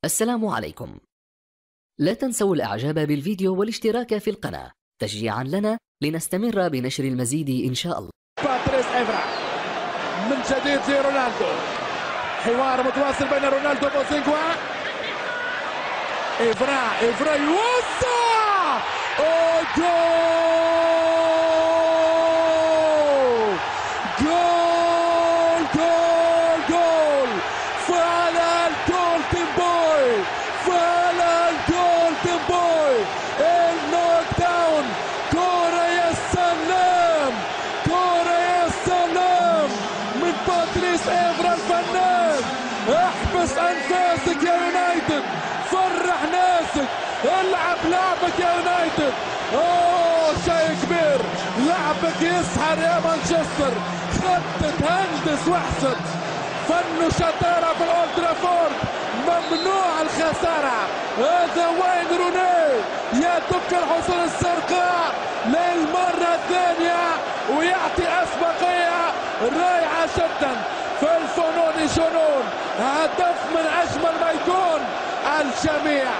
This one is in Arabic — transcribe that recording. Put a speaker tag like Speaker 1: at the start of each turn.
Speaker 1: السلام عليكم. لا تنسوا الإعجاب بالفيديو والاشتراك في القناة تشجيعا لنا لنستمر بنشر المزيد إن شاء الله.
Speaker 2: باتريس إيفرا من جديد لرونالدو، حوار متواصل بين رونالدو وبوزينغوا. إيفرا يوسع، جول جول جول، فعل الجول تيمبوي، فعل الجول تيمبوي، النوك داون، كورة يا سلام، كورة يا سلام من باتريس إيفرا الفنان. احبس انفاسك يا يونايتد، فرح ناسك، العب لعبك يا يونايتد. اوه شيء كبير، لعبك يسحر يا مانشستر، خطة هندس واحسد، فن وشطارة في الأولد ترافورد، ممنوع الخسارة. هذا وين روني يدك الحصول الزرقاء للمرة الثانية ويعطي أسبقية رائعة جدا في الفنون جنون. هدف من أجمل ما يكون، الجميع